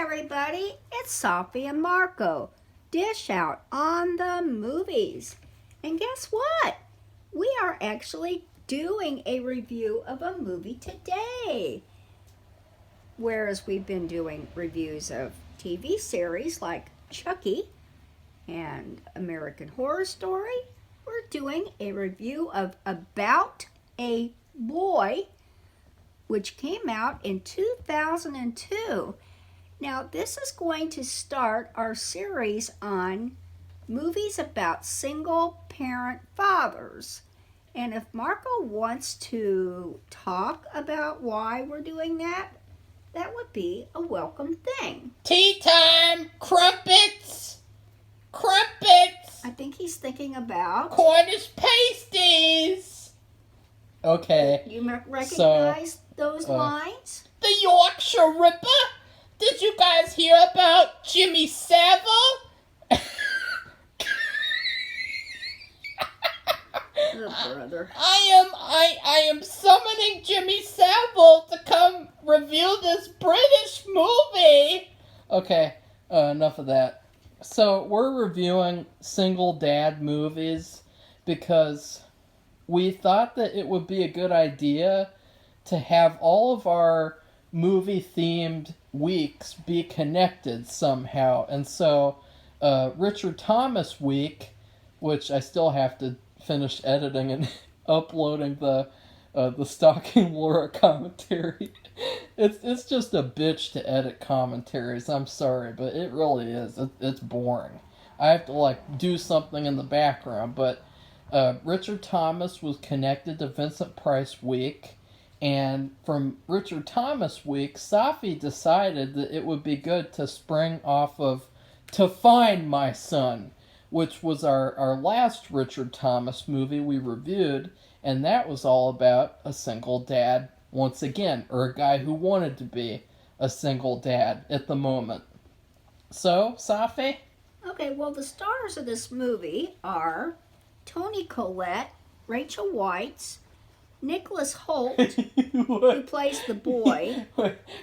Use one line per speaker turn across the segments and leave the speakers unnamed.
everybody, it's Safi and Marco. Dish out on the movies. And guess what? We are actually doing a review of a movie today. Whereas we've been doing reviews of TV series like Chucky and American Horror Story, we're doing a review of About a Boy, which came out in 2002. Now, this is going to start our series on movies about single-parent fathers. And if Marco wants to talk about why we're doing that, that would be a welcome thing.
Tea time! Crumpets! Crumpets!
I think he's thinking about...
Cornish pasties! Okay.
You recognize those lines?
The Yorkshire Ripper? Did you guys hear about Jimmy Savile?
Oh, brother.
I am summoning Jimmy Savile to come review this British movie. Okay, enough of that. So we're reviewing single dad movies because we thought that it would be a good idea to have all of our movie-themed weeks be connected somehow. And so Richard Thomas week, which I still have to finish editing and uploading the Stalking Laura commentary. It's just a bitch to edit commentaries. I'm sorry, but it really is. It's boring. I have to do something in the background. But Richard Thomas was connected to Vincent Price week, and from Richard Thomas week, Safi decided that it would be good to spring off of To Find My Son, which was our last Richard Thomas movie we reviewed, and that was all about a single dad once again, or a guy who wanted to be a single dad at the moment. So, Safi?
Okay, well, the stars of this movie are Toni Collette, Rachel Weisz, Nicholas Hoult, who plays the boy.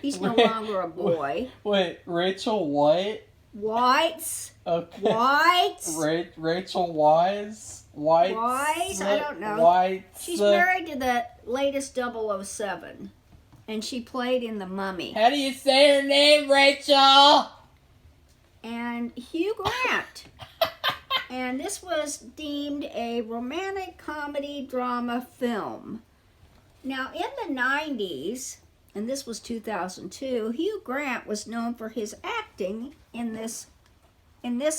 He's no longer a boy.
Wait, Rachel White?
Weisz.
Okay.
Weisz.
Rachel Weisz?
Weisz? I don't know.
Weisz.
She's married to the latest 007. And she played in The Mummy.
How do you say her name, Rachel?
And Hugh Grant. And this was deemed a romantic comedy drama film. Now, in the 90s, and this was 2002, Hugh Grant was known for his acting in this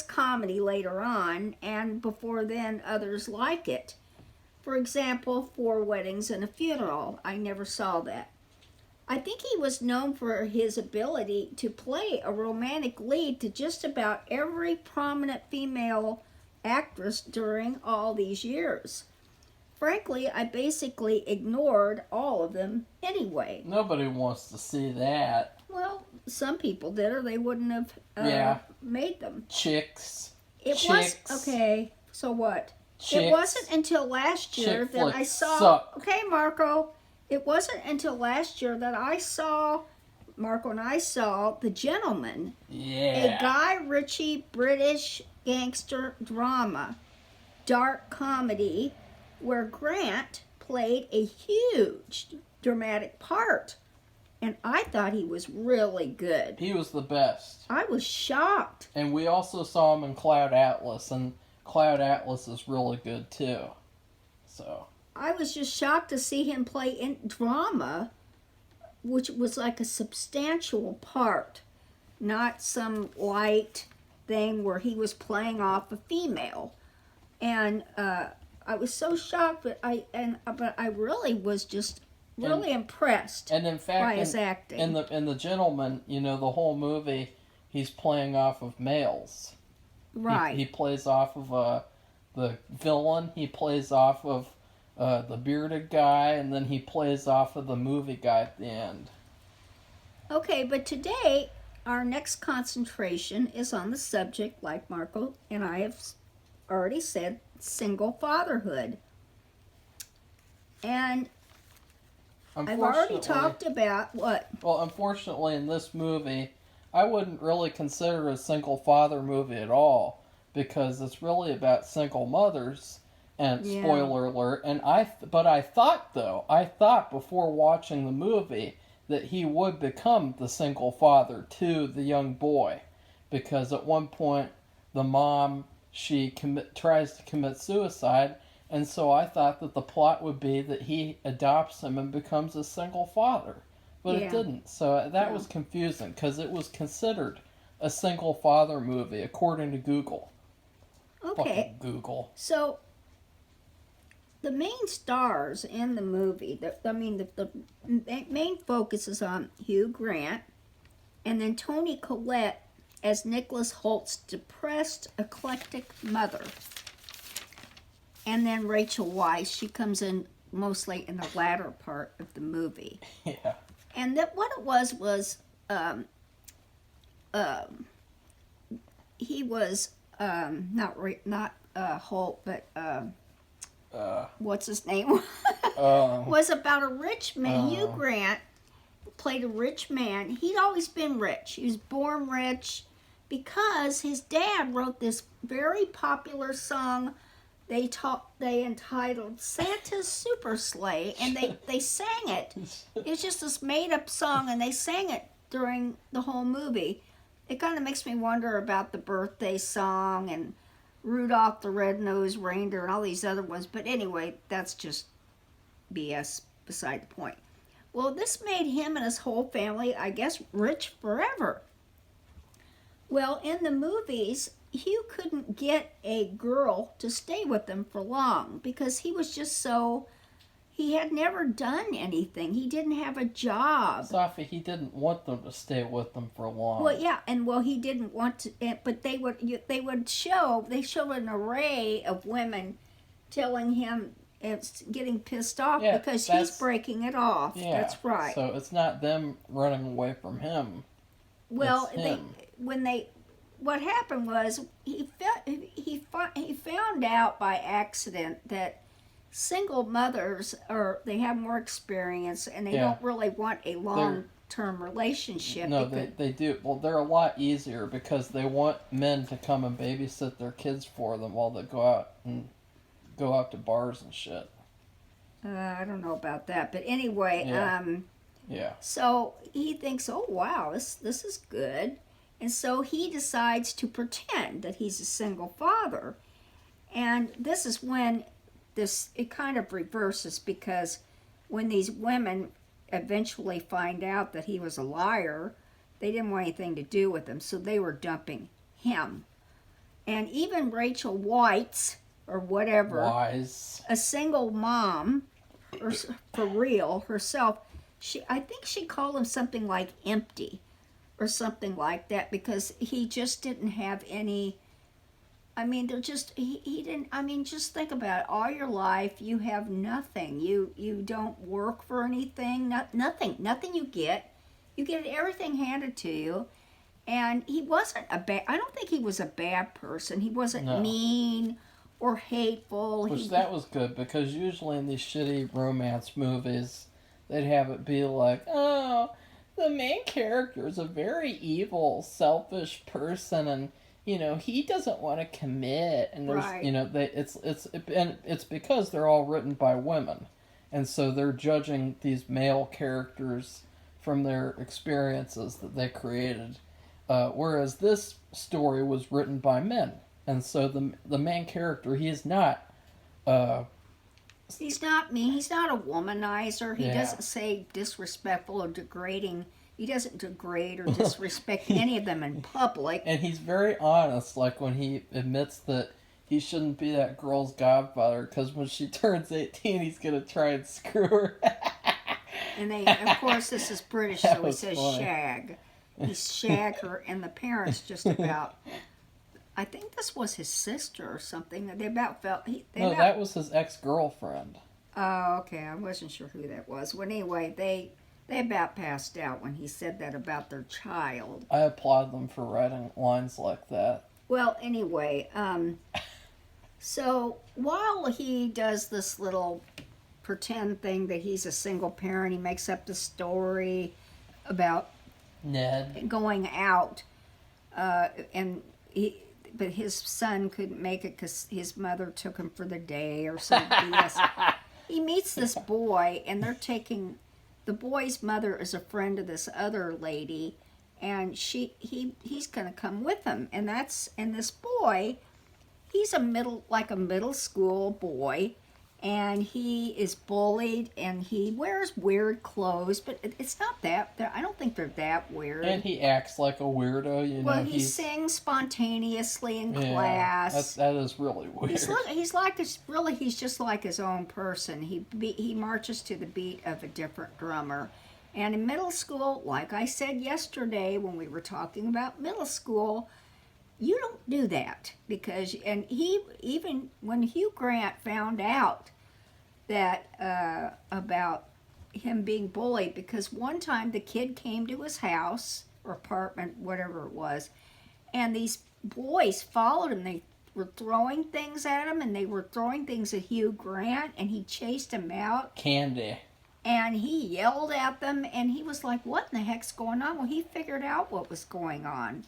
comedy later on, and before then, others like it. For example, Four Weddings and a Funeral. I never saw that. I think he was known for his ability to play a romantic lead to just about every prominent female actress during all these years. Frankly, I basically ignored all of them anyway.
Nobody wants to see that.
Well, some people did, or they wouldn't have made them.
Chicks.
Okay, so what?
Chicks.
It wasn't until last year that I saw...
Suck.
Okay, Marco. It wasn't until last year that Marco and I saw The Gentleman.
Yeah.
A Guy Ritchie British gangster drama, dark comedy, where Grant played a huge dramatic part. And I thought he was really good.
He was the best.
I was shocked.
And we also saw him in Cloud Atlas, and Cloud Atlas is really good too. So
I was just shocked to see him play in drama, which was like a substantial part, not some light thing where he was playing off a female. And I was so shocked, but I really was just really impressed
and in fact,
by his acting.
In the Gentleman, the whole movie, he's playing off of males.
Right.
He plays off of the villain. He plays off of the bearded guy, and then he plays off of the movie guy at the end.
Okay, but today our next concentration is on the subject, like Marco and I have already said, single fatherhood. And I've already talked about what?
Well, unfortunately, in this movie, I wouldn't really consider it a single father movie at all because it's really about single mothers. And
Yeah.
spoiler alert. And but I thought before watching the movie that he would become the single father to the young boy, because at one point the mom tries to commit suicide, and so I thought that the plot would be that he adopts him and becomes a single father, but it
Yeah.
didn't. So that
Yeah.
was confusing because it was considered a single father movie according to Google.
Okay.
Fucking Google.
So the main stars in the movie, the main focus is on Hugh Grant, and then Toni Collette as Nicholas Holt's depressed, eclectic mother. And then Rachel Weisz, she comes in mostly in the latter part of the movie.
Yeah.
And that what it was um, he was not Holt, but what's his name? Was about a rich man. Hugh Grant played a rich man. He'd always been rich. He was born rich because his dad wrote this very popular song they entitled Santa's Super Sleigh, and they sang it. It was just this made up song, and they sang it during the whole movie. It kind of makes me wonder about the birthday song and Rudolph the Red-Nosed Reindeer and all these other ones. But anyway, that's just BS beside the point. Well, this made him and his whole family, I guess, rich forever. Well, in the movies, Hugh couldn't get a girl to stay with him for long because he was just he had never done anything. He didn't have a job.
Safi, he didn't want them to stay with them for long.
Well, yeah, and he didn't want to, but they showed an array of women telling him it's getting pissed off because he's breaking it off.
Yeah,
that's right.
So it's not them running away from him.
Well,
it's him.
What happened was he found out by accident that single mothers they have more experience and they don't really want a long-term relationship.
No, they do. Well, they're a lot easier because they want men to come and babysit their kids for them while they go out to bars and shit.
I don't know about that, but anyway,
yeah.
So he thinks, oh wow, this is good. And so he decides to pretend that he's a single father. And this is when it kind of reverses, because when these women eventually find out that he was a liar, they didn't want anything to do with him, so they were dumping him. And even Rachel Weisz, or whatever, a single mom, or for real, herself, I think she called him something like empty or something like that, because he just didn't have any. I mean, he didn't. I mean, just think about it. All your life, you have nothing. You don't work for anything. Nothing you get. You get everything handed to you. And he wasn't I don't think he was a bad person. He wasn't mean or hateful.
That was good, because usually in these shitty romance movies, they'd have it be like, oh, the main character is a very evil, selfish person, and he doesn't want to commit, and there's it's because they're all written by women, and so they're judging these male characters from their experiences that they created, whereas this story was written by men, and so the main character, he's not
mean. He's not a womanizer. He doesn't say disrespectful or degrading. He doesn't degrade or disrespect any of them in public.
And he's very honest, like when he admits that he shouldn't be that girl's godfather, because when she turns 18, he's going to try and screw her.
And of course, this is British, so he says funny. Shag. He shag her, and the parents just about... I think this was his sister or something. That
was his ex-girlfriend.
Oh, okay. I wasn't sure who that was. Well, anyway, they about passed out when he said that about their child.
I applaud them for writing lines like that.
Well, anyway, so while he does this little pretend thing that he's a single parent, he makes up the story about
Ned.
going out, and but his son couldn't make it because his mother took him for the day or something. He meets this boy, and the boy's mother is a friend of this other lady, and he's gonna come with him, and this boy, he's a middle school boy, and he is bullied, and he wears weird clothes, but it's not that. I don't think they're that weird.
And he acts like a weirdo, you know.
Well, he sings spontaneously in class.
That is really weird.
He's just like his own person. He marches to the beat of a different drummer. And in middle school, like I said yesterday when we were talking about middle school, you don't do that and even when Hugh Grant found out that about him being bullied, because one time the kid came to his house or apartment, whatever it was, and these boys followed him. They were throwing things at him, and they were throwing things at Hugh Grant, and he chased him out.
Candy.
And he yelled at them, and he was like, what in the heck's going on? Well, he figured out what was going on.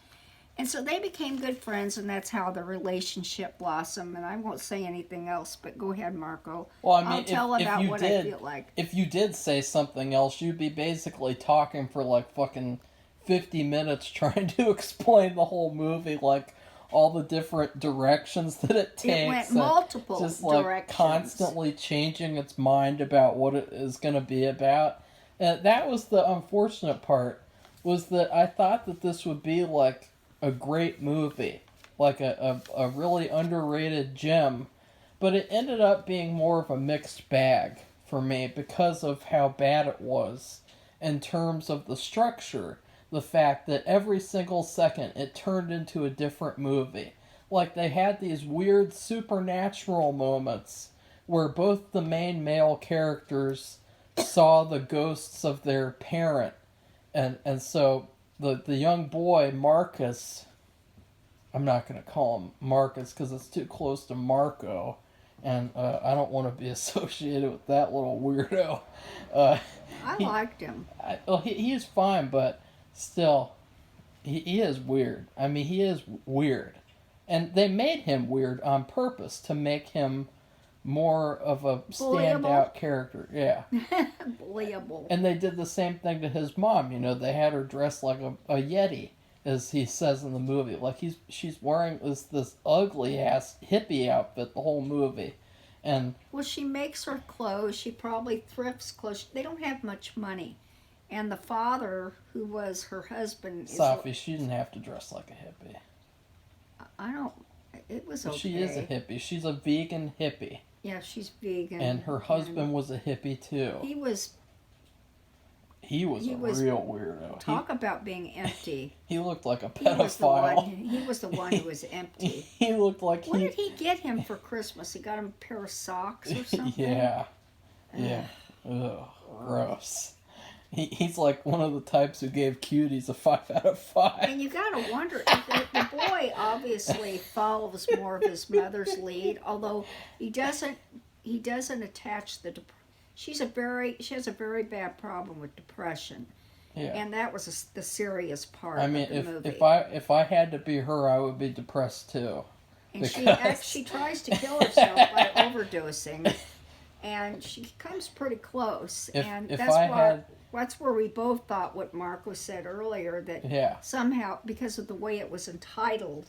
And so they became good friends, and that's how the relationship blossomed. And I won't say anything else, but go ahead, Marco.
Well, I mean,
I'll tell about what I feel like.
If you did say something else, you'd be basically talking for like fucking 50 minutes trying to explain the whole movie, like all the different directions that it takes.
It went multiple
just like
directions.
Constantly changing its mind about what it is going to be about. And that was the unfortunate part, was that I thought that this would be like a great movie, like a really underrated gem, but it ended up being more of a mixed bag for me because of how bad it was in terms of the structure, the fact that every single second it turned into a different movie. Like they had these weird supernatural moments where both the main male characters saw the ghosts of their parent, and so the young boy, Marcus, I'm not going to call him Marcus because it's too close to Marco, and I don't want to be associated with that little weirdo.
I liked him.
He is fine, but still, he is weird. I mean, he is weird. And they made him weird on purpose to make him more of a standout character. Yeah.
Bullyable.
And they did the same thing to his mom. You know, they had her dressed like a Yeti, as he says in the movie. Like she's wearing this ugly ass hippie outfit the whole movie. And
well, she makes her clothes. She probably thrifts clothes. They don't have much money. And the father, who was her husband,
Safi, she didn't have to dress like a hippie.
I don't. It was okay.
She is a hippie. She's a vegan hippie.
Yeah, she's vegan.
And her husband was a hippie too.
He was
a real weirdo.
Talk about being empty.
He looked like a pedophile.
He was the one who was empty.
He looked like
What did he get him for Christmas? He got him a pair of socks or something?
Yeah. Yeah. Ugh. Gross. He's like one of the types who gave Cuties a 5 out of 5.
And you gotta wonder, the boy obviously follows more of his mother's lead, although he doesn't attach the she has a very bad problem with depression. Yeah. And that was the serious part of the movie.
If I had to be her, I would be depressed too.
And she tries to kill herself by overdosing, and she comes pretty close. That's where we both thought what Marco said earlier, that somehow, because of the way it was entitled,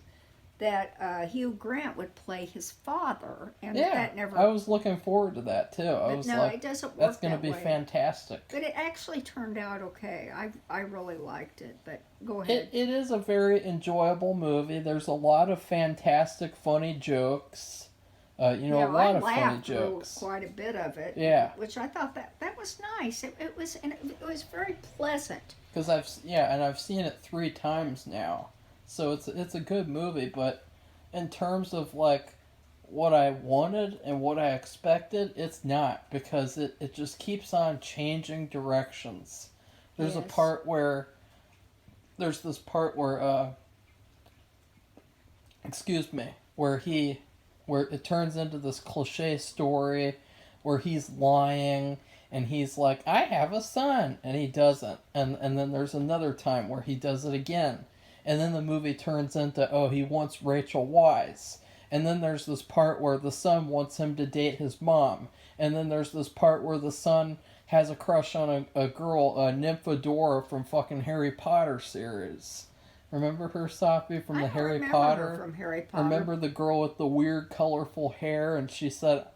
that Hugh Grant would play his father, and that never.
I was looking forward to that too.
It doesn't work.
That's going to be fantastic.
But it actually turned out okay. I really liked it. But go ahead.
It is a very enjoyable movie. There's a lot of fantastic, funny jokes. A lot of funny jokes.
Quite a bit of it.
Yeah.
Which I thought that was nice. It was very pleasant.
Because I've seen it 3 times now. So it's a good movie, but in terms of like what I wanted and what I expected, it's not, because it just keeps on changing directions. There's this part where where it turns into this cliche story where he's lying And he's like, I have a son. And he doesn't. And then there's another time where he does it again. And then the movie turns into, oh, he wants Rachel Weisz. And then there's this part where the son wants him to date his mom. And then there's this part where the son has a crush on a girl, Nymphadora from fucking Harry Potter series. Remember her, Safi, from the Harry Potter?
From Harry Potter.
Remember the girl with the weird, colorful hair, and she said,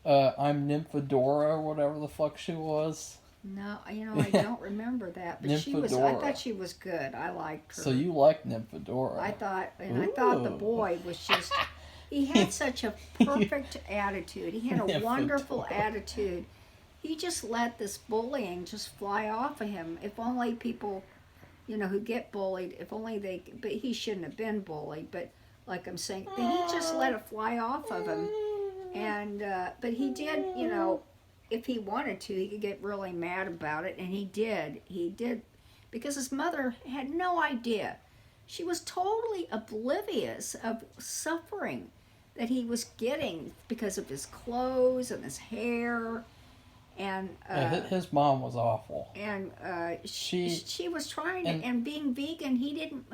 I'm Nymphadora, or whatever the fuck she was?
No, I don't remember that. But I thought she was good. I liked her.
So you liked Nymphadora.
I thought the boy was just, he had such a perfect attitude. He had a wonderful attitude. He just let this bullying just fly off of him. If only people, who get bullied, but he shouldn't have been bullied. But like I'm saying, he just let it fly off of him. And, but he did, if he wanted to, he could get really mad about it. And he did, because his mother had no idea. She was totally oblivious of suffering that he was getting because of his clothes and his hair. And
his mom was awful.
And she was trying to, and being vegan, he didn't,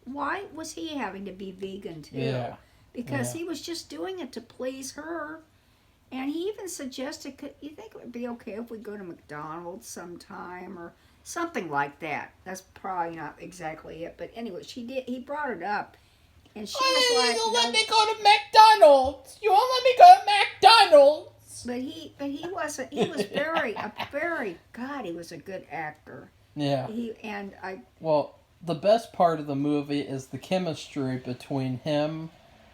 why was he having to be vegan too?
Yeah.
Because he was just doing it to please her. And he even suggested, you think it would be okay if we go to McDonald's sometime or something like that? That's probably not exactly it. But anyway, he brought it up. And she was like,
you let me go to McDonald's. You won't let me go to McDonald's.
But he was he was a good actor.
Yeah. Well, the best part of the movie is the chemistry between him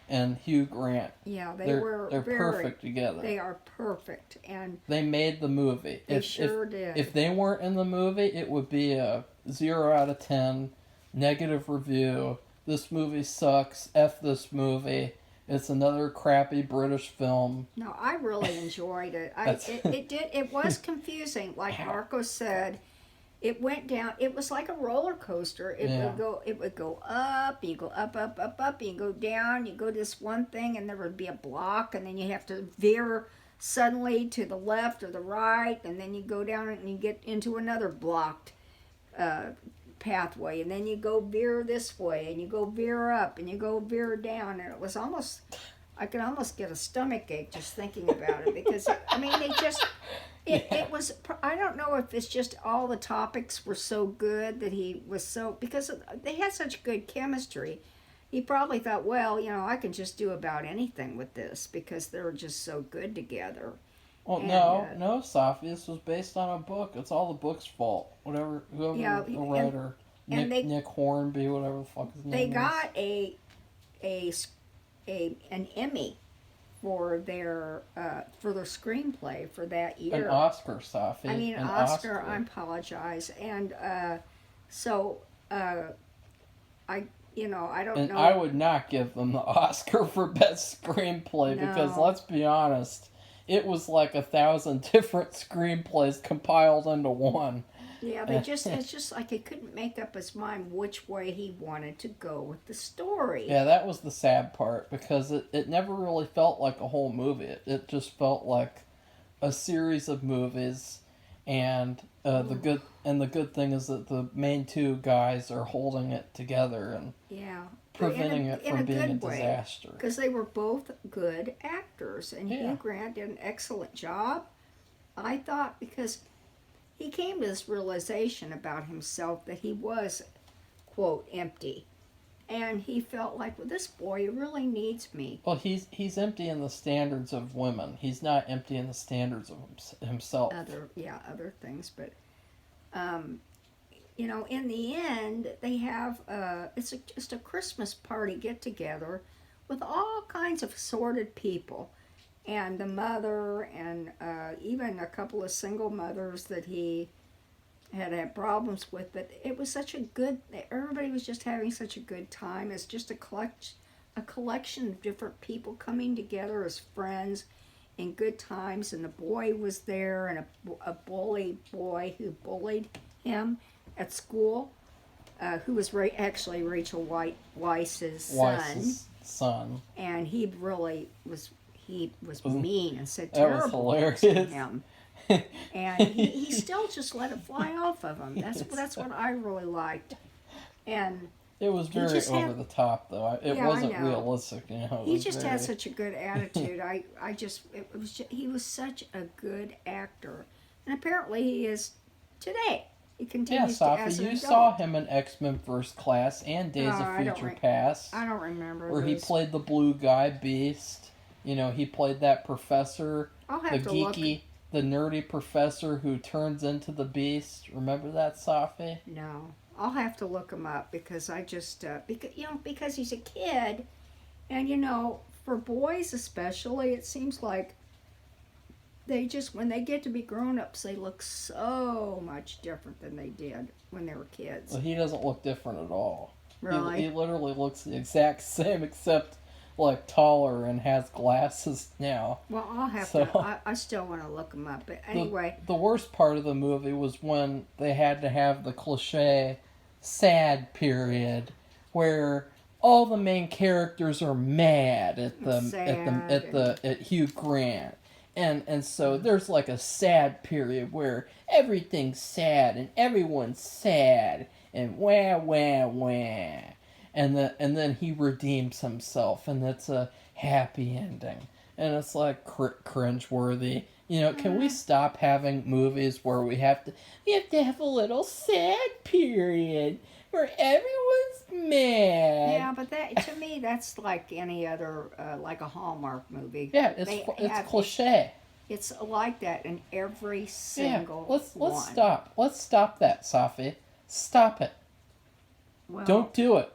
and Hugh Grant.
Yeah,
they're perfect together.
They are perfect, and
they made the movie.
They sure did.
If they weren't in the movie, it would be a 0 out of 10, negative review. This movie sucks. F this movie. It's another crappy British film.
No, I really enjoyed it. It was confusing, like Marco said. It went down. It was like a roller coaster. It would go up. You go up, up, up, up. You go down. You go to this one thing, and there would be a block, and then you have to veer suddenly to the left or the right, and then you go down and you get into another blocked pathway, and then you go veer this way, and you go veer up, and you go veer down, and it was almost. I could almost get a stomach ache just thinking about it because they just. It was, I don't know if it's just all the topics were so good that he was so, because they had such good chemistry, he probably thought, well, I can just do about anything with this because they were just so good together.
Well, no, Safi, this was based on a book. It's all the book's fault. Whoever the writer, Nick Hornby, whatever the fuck his name is.
They got an Emmy for their screenplay for that year.
An Oscar, Safi.
Oscar. I apologize. And so I don't know.
I would not give them the Oscar for best screenplay because let's be honest, it was like 1,000 different screenplays compiled into one.
Yeah, it's just like he couldn't make up his mind which way he wanted to go with the story.
Yeah, that was the sad part because it never really felt like a whole movie. It just felt like a series of movies, and the good thing is that the main two guys are holding it together and preventing it from being a disaster.
Because they were both good actors, and Hugh Grant did an excellent job, I thought, because he came to this realization about himself that he was, quote, empty. And he felt like, well, this boy really needs me.
Well, he's empty in the standards of women. He's not empty in the standards of himself.
Other things. But, in the end, they have, it's just a Christmas party get-together with all kinds of assorted people. And the mother, and even a couple of single mothers that he had problems with. But it was such a good, everybody was just having such a good time. It's just a collection of different people coming together as friends in good times. And the boy was there, and a bully boy who bullied him at school, who was actually Rachel Weisz's son. And he really was... He was mean and said terrible things to him. And he still just let it fly off of him. That's what I really liked. And
it was
he
very
just
over
had,
the top, though. It
yeah, I
wasn't
know.
realistic, you know.
He just had such a good attitude. He was such a good actor, and apparently he is today. He
Yeah,
continues to as
Safi,
an
you
adult.
saw him in X-Men First Class and Days
Oh,
of
I don't
Future
re-
Past,
I don't remember
where he
those.
played the blue guy, Beast. You know, he played that professor,
I'll
the
have to look.
geeky, the nerdy professor who turns into the Beast. Remember that, Safi?
No, I'll have to look him up because because he's a kid, and for boys especially, it seems like they just when they get to be grown-ups, they look so much different than they did when they were kids.
Well, he doesn't look different at all.
Really?
He literally looks the exact same, except like taller and has glasses now.
Well, I'll have
So-
to. I still want to look him up, but anyway.
The worst part of the movie was when they had to have the cliche sad period where all the main characters are mad at Hugh Grant. And so there's like a sad period where everything's sad and everyone's sad and wah wah wah. And then he redeems himself and it's a happy ending. And it's like cringeworthy. You know, can we stop having movies where we have to have a little sad period where everyone's mad?
Yeah, but to me, that's like any other, like a Hallmark movie.
Yeah, it's cliche.
It's like that in every single
let's
one.
stop. Let's stop that, Safi. Stop it.
Well,
Don't do it.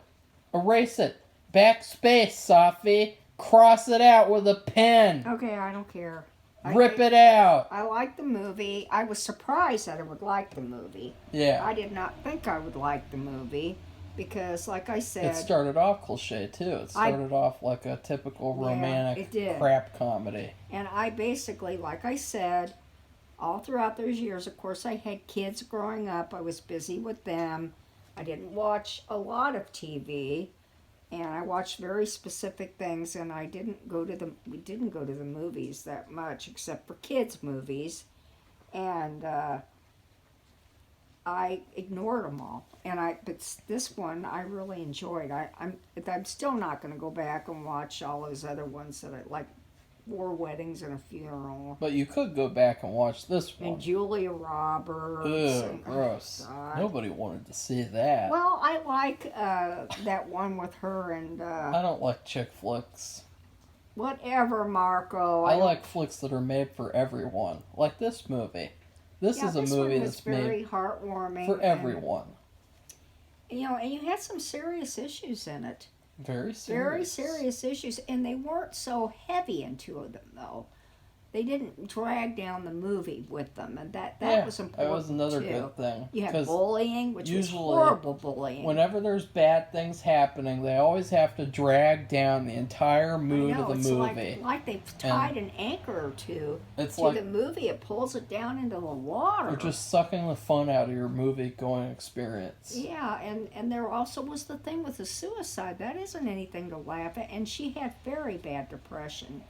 Erase it. Backspace, Safi. Cross it out with a pen.
Okay, I don't care.
Rip it out.
I like the movie. I was surprised that I would like the movie.
Yeah.
I did not think I would like the movie because, like I said,
It started off cliche, too. It started off like a typical romantic crap comedy.
And I basically, like I said, all throughout those years, of course, I had kids growing up. I was busy with them. I didn't watch a lot of TV. And I watched very specific things, and we didn't go to the movies that much, except for kids' movies, and I ignored them all. But this one I really enjoyed. I'm still not going to go back and watch all those other ones that I like, 4 Weddings and a Funeral.
But you could go back and watch this one.
And Julia Roberts.
Ugh, gross. Nobody wanted to see that.
Well, I like that one with her and...
I don't like chick flicks.
Whatever, Marco.
I like flicks that are made for everyone. Like this movie. This is a movie that's
very
made
heartwarming
for everyone.
And you had some serious issues in it.
Very serious.
Very serious issues, and they weren't so heavy into them, though. They didn't drag down the movie with them, and that was important,
that was another
too.
good thing.
You had bullying, which was
usually,
horrible bullying.
Whenever there's bad things happening, they always have to drag down the entire mood of the movie.
Like they've tied an anchor to
the
movie. It pulls it down into the water.
They're just sucking the fun out of your movie-going experience.
Yeah, and there also was the thing with the suicide. That isn't anything to laugh at, and she had very bad depression.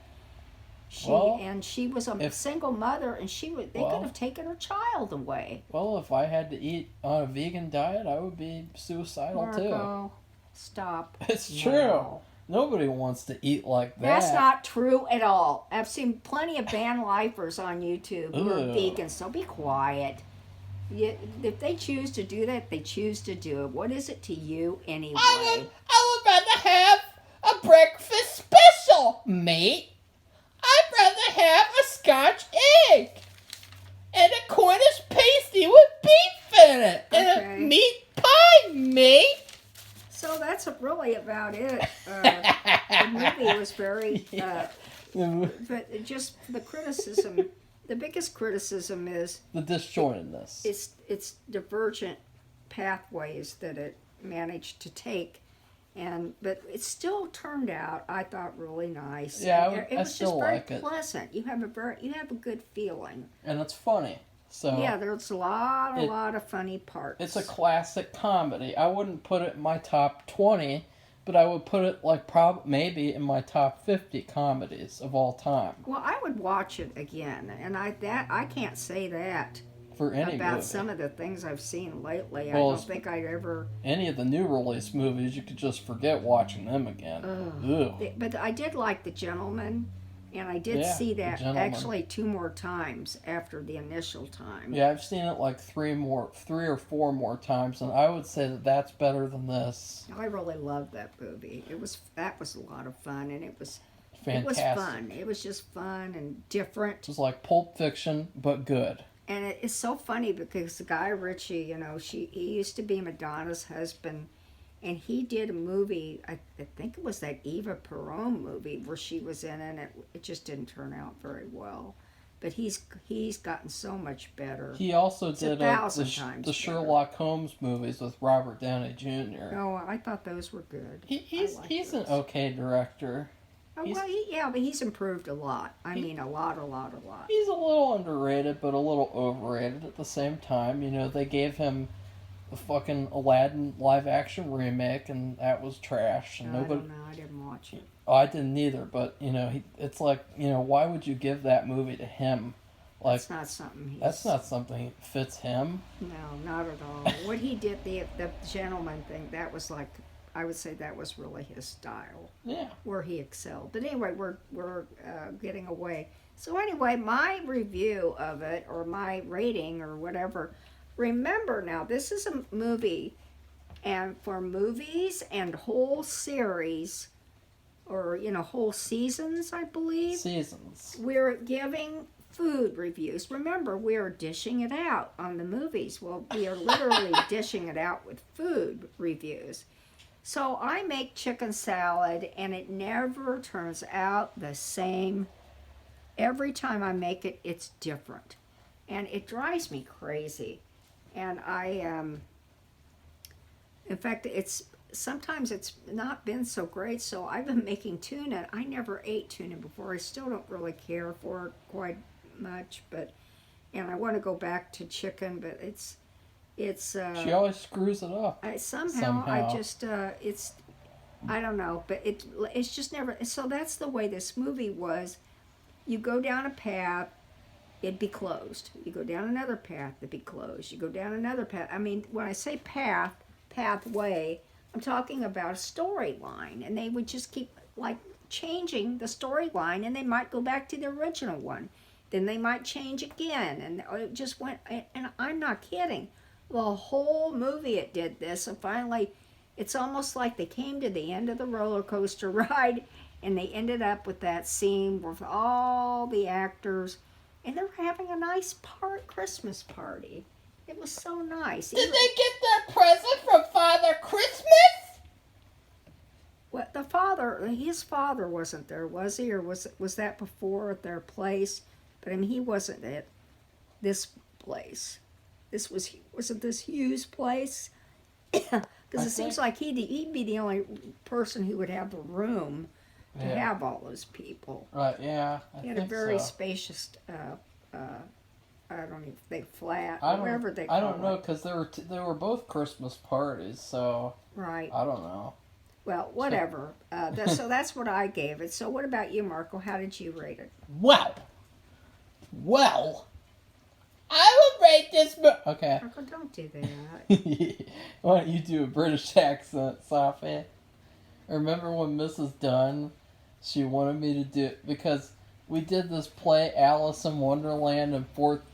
She was a single mother, and they could have taken her child away.
Well, if I had to eat on a vegan diet, I would be suicidal
Marco, stop.
It's true. Nobody wants to eat like that.
That's not true at all. I've seen plenty of van lifers on YouTube who are vegans, so be quiet. If they choose to do that, they choose to do it. What is it to you anyway?
I would rather have a breakfast special, mate. I'd rather have a Scotch egg and a Cornish pasty with beef in it and a meat pie, mate.
So that's really about it. The movie was very, but just the criticism. The biggest criticism is
the disjointedness.
It's divergent pathways that it managed to take. But it still turned out, I thought, really nice.
Yeah,
it was
still
just very
like it.
pleasant. You have a good feeling.
And it's funny. So
yeah, there's a lot of funny parts.
It's a classic comedy. I wouldn't put it in my top 20, but I would put it like maybe in my top 50 comedies of all time.
Well, I would watch it again, and I can't say that
For any
about
movie.
some of the things I've seen lately.
Well,
I don't think I'd ever.
Any of the new release movies, you could just forget watching them again. Ugh.
But I did like The Gentleman, and I did see that actually 2 more times after the initial time.
Yeah, I've seen it like 3 or 4 more times, and I would say that that's better than this.
I really loved that movie. That was a lot of fun, and it was
Fantastic.
It was fun. It was just fun and different.
It was like Pulp Fiction, but good.
And it's so funny because Guy Ritchie, he used to be Madonna's husband, and he did a movie, I think it was that Eva Peron movie where she was in it, and it just didn't turn out very well. But he's gotten so much better.
He also did
the
Sherlock Holmes movies with Robert Downey Jr.
Oh, I thought those were good.
He's an okay director.
Oh, well, but he's improved a lot. I mean, a lot.
He's a little underrated, but a little overrated at the same time. They gave him the fucking Aladdin live-action remake, and that was trash. And
I don't know. I didn't watch it.
Oh, I didn't either, but, it's like, why would you give that movie to him? Like,
that's not something
that fits him.
No, not at all. What he did, the Gentleman thing, that was like, I would say that was really his style.
Yeah.
Where he excelled. But anyway, we're getting away. So anyway, my review of it, or my rating, or whatever. Remember now, this is a movie, and for movies and whole series, or whole seasons, I believe.
Seasons.
We're giving food reviews. Remember, we are dishing it out on the movies. Well, we are literally dishing it out with food reviews. So I make chicken salad, and it never turns out the same. Every time I make it, it's different. And it drives me crazy. And in fact, sometimes it's not been so great, so I've been making tuna. I never ate tuna before. I still don't really care for it quite much, and I want to go back to chicken, but it's
she always screws it up.
Somehow. I don't know, but it's just never. So that's the way this movie was. You go down a path, it'd be closed. You go down another path, it'd be closed. You go down another path. I mean, when I say pathway, I'm talking about a storyline, and they would just keep like changing the storyline, and they might go back to the original one. Then they might change again, and it just went. And I'm not kidding. The whole movie it did this, and finally, it's almost like they came to the end of the roller coaster ride, and they ended up with that scene with all the actors, and they're having a nice Christmas party. It was so nice.
Did they get their present from Father Christmas?
Well, his father wasn't there, was he? Or was that before at their place? But I mean, he wasn't at this place. Wasn't this Hugh's place? Because it seems like he'd be the only person who would have the room to have all those people.
Right, yeah.
He had a very spacious, I don't even think flat, whatever they call it.
I don't know, because they were both Christmas parties, so...
Right.
I don't know.
Well, whatever. So that's what I gave it. So what about you, Marco? How did you rate it?
Well... I would rate this okay.
Marco, don't do that.
Why don't you do a British accent, Safi? Remember when Mrs. Dunn, she wanted me to do it because we did this play Alice in Wonderland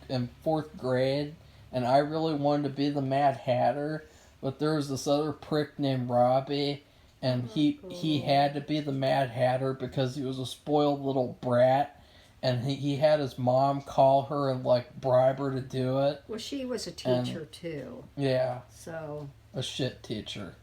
in fourth grade, and I really wanted to be the Mad Hatter, but there was this other prick named Robbie, and he had to be the Mad Hatter because he was a spoiled little brat. And he had his mom call her and, like, bribe her to do it.
Well, she was a teacher, too.
Yeah.
So.
A shit teacher.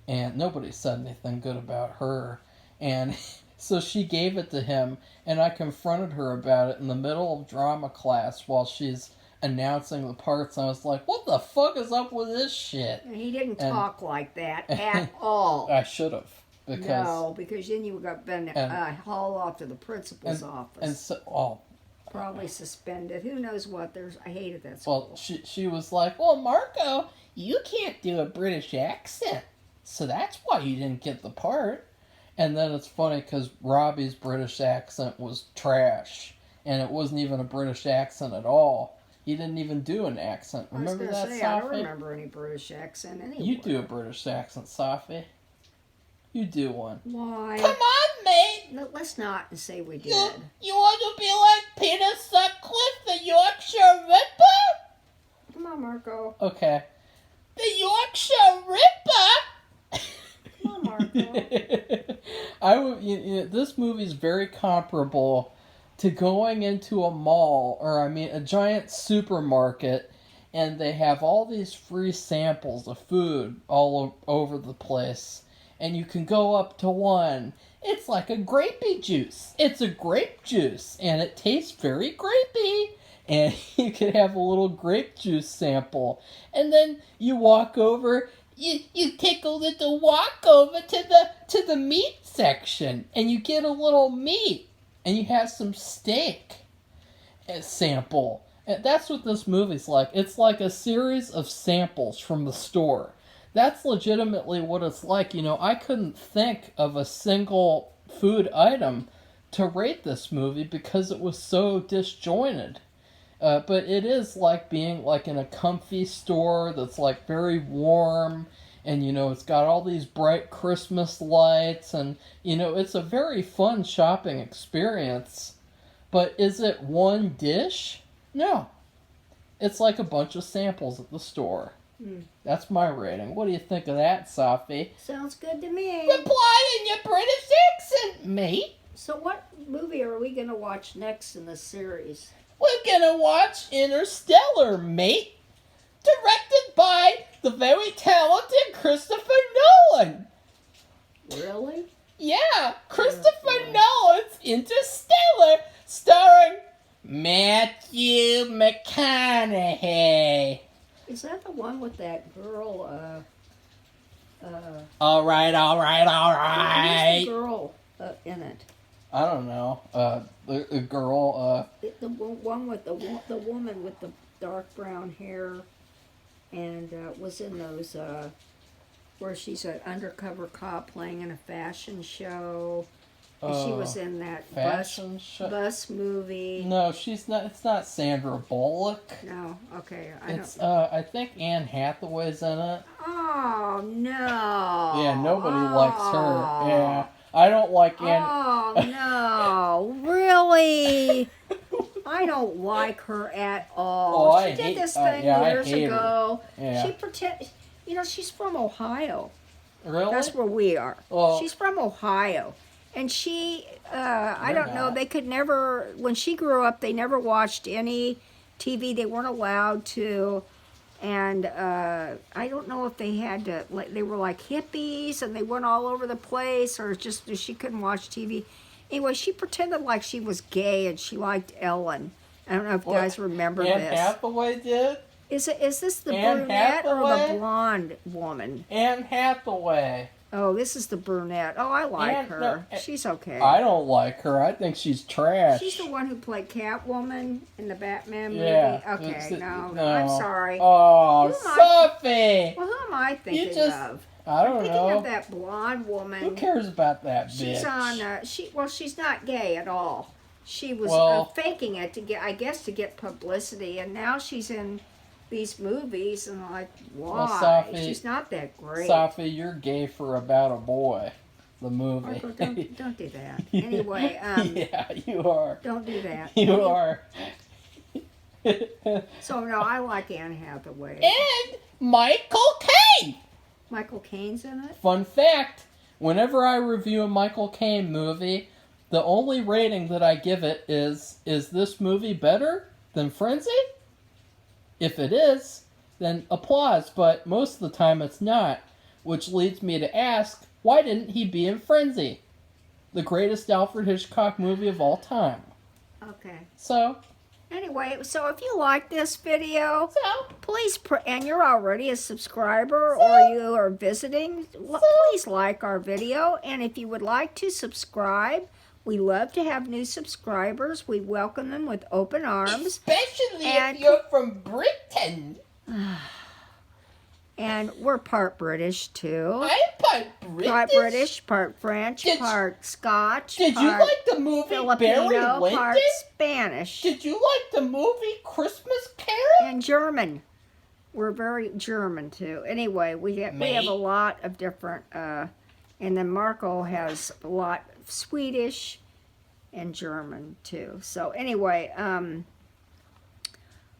And nobody said anything good about her. And so she gave it to him, and I confronted her about it in the middle of drama class while she's announcing the parts. And I was like, what the fuck is up with this shit?
And he didn't talk like that at all.
I should have.
Because then you would have been hauled off to the principal's office.
And so,
probably suspended. Who knows what? I hated that
school. Well, she was like, well, Marco, you can't do a British accent. So that's why he didn't get the part. And then it's funny because Robbie's British accent was trash. And it wasn't even a British accent at all. He didn't even do an accent. Remember that, Safi?
I don't remember any British accent anywhere.
You do a British accent, Safi. You do one.
Why?
Come on, mate!
No, let's not say we did.
You want to be like Peter Sutcliffe, the Yorkshire Ripper?
Come on, Marco.
Okay. The Yorkshire Ripper?
Come on, Marco.
This movie's very comparable to going into a mall, or a giant supermarket, and they have all these free samples of food all over the place, and you can go up to one. It's like a grapey juice. It's a grape juice, and it tastes very grapey. And you can have a little grape juice sample, and then you walk over. You take a little walk over to the meat section, and you get a little meat, and you have some steak sample. And that's what this movie's like. It's like a series of samples from the store. That's legitimately what it's like. I couldn't think of a single food item to rate this movie because it was so disjointed. But it is like being like in a comfy store that's like very warm, and it's got all these bright Christmas lights, and it's a very fun shopping experience. But is it one dish? No. It's like a bunch of samples at the store. That's my rating. What do you think of that, Safi?
Sounds good to me.
Reply in your British accent, mate.
So what movie are we going to watch next in the series?
We're gonna watch Interstellar, mate. Directed by the very talented Christopher Nolan.
Really?
Yeah, Christopher Nolan's Interstellar, starring Matthew McConaughey.
Is that the one with that girl,
All right.
Who's the girl in it?
I don't know. The girl,
The one with the woman with the dark brown hair, and was in those where she's an undercover cop playing in a fashion show. And she was in that bus movie.
No, she's not. It's not Sandra Bullock.
No, okay.
I think Anne Hathaway's in it.
Oh no!
Yeah, nobody likes her. Yeah, I don't like Anne.
Oh no! Really? I don't like her at all.
Oh,
She did this thing years ago.
Yeah.
She pretend. She's from Ohio.
Really?
That's where we are.
Well,
She's from Ohio. And she, I don't know,
not.
they could never, when she grew up, they never watched any TV. They weren't allowed to. And I don't know if they had to, like, they were like hippies and they went all over the place, or just she couldn't watch TV. Anyway, she pretended like she was gay and she liked Ellen. I don't know if you guys remember
Anne
this.
Hathaway did?
Is this the
Anne
brunette or
Hathaway?
the blonde woman?
Anne Hathaway.
Oh, this is the brunette. Oh, I like her.
No,
She's okay.
I don't like her. I think she's trash.
She's the one who played Catwoman in the Batman movie?
Yeah.
Okay, no, I'm sorry.
Oh,
Who am
Sophie!
Well, who am I thinking of?
I don't
I'm thinking
know.
of that blonde woman.
Who cares about that bitch?
She's on, she's not gay at all. She was faking it to get publicity, and now she's in these movies, and I'm like, why?
Well, Sophie,
she's not that great.
Sophie, you're gay for About a Boy, the movie.
Marco, don't do that. Anyway,
yeah, you are.
Don't do that.
You are.
So no, I like Anne Hathaway.
And Michael Caine.
Michael Caine's in it.
Fun fact: whenever I review a Michael Caine movie, the only rating that I give it is this movie better than Frenzy? If it is, then applause, but most of the time it's not, which leads me to ask, why didn't he be in Frenzy? The greatest Alfred Hitchcock movie of all time.
Okay.
So,
anyway, so if you like this video, please, and you're already a subscriber or you are visiting, please like our video. And if you would like to subscribe, we love to have new subscribers. We welcome them with open arms.
Especially if you're from Britain.
And we're part British, too.
I'm British?
British, part French, part Scotch.
Did you like the movie
Filipino,
Barry Lyndon?
part Spanish.
Did you like the movie Christmas Carol?
And German. We're very German too. Anyway, we have a lot of different, and then Marco has a lot of Swedish and German too. So anyway,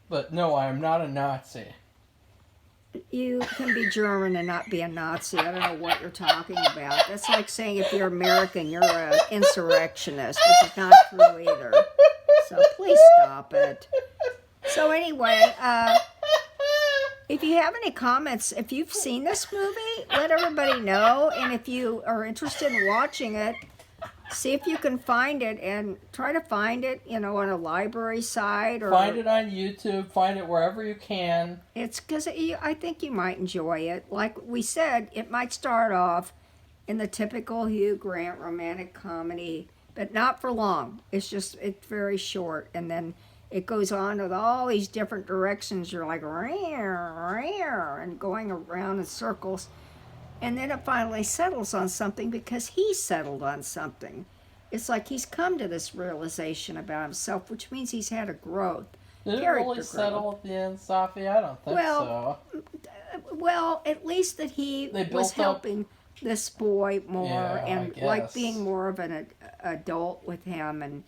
But no, I am not a Nazi.
you can be German and not be a Nazi. I don't know what you're talking about. That's like saying if you're American, you're an insurrectionist, which is not true either. So please stop it. So anyway, if you have any comments, if you've seen this movie, let everybody know. And if you are interested in watching it, see if you can find it and try to find it, on a library site. Or
find it on YouTube. Find it wherever you can.
It's because I think you might enjoy it. Like we said, it might start off in the typical Hugh Grant romantic comedy, but not for long. It's very short. And then it goes on with all these different directions. You're like, and going around in circles. And then it finally settles on something because he settled on something. It's like he's come to this realization about himself, which means he's had a growth.
Did it really settle at the end, Safi? I don't think so.
Well, at least that he was helping this boy more and like being more of an adult with him and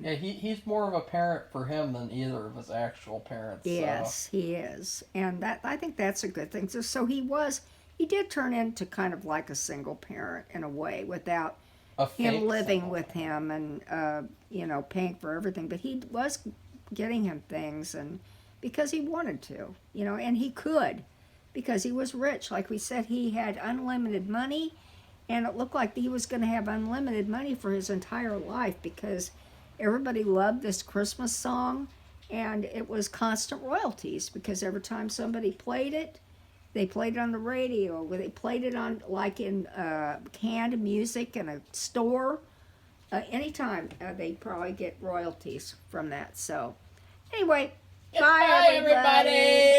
he's more of a parent for him than either of his actual parents.
Yes, he is, and I think that's a good thing. So he did turn into kind of like a single parent in a way, without him living with him and paying for everything. But he was getting him things, and because he wanted to, and he could, because he was rich. Like we said, he had unlimited money. And it looked like he was going to have unlimited money for his entire life because everybody loved this Christmas song. And it was constant royalties because every time somebody played it, they played it on the radio. Or they played it on, like in canned music in a store. Anytime, they'd probably get royalties from that. So, anyway, bye everybody.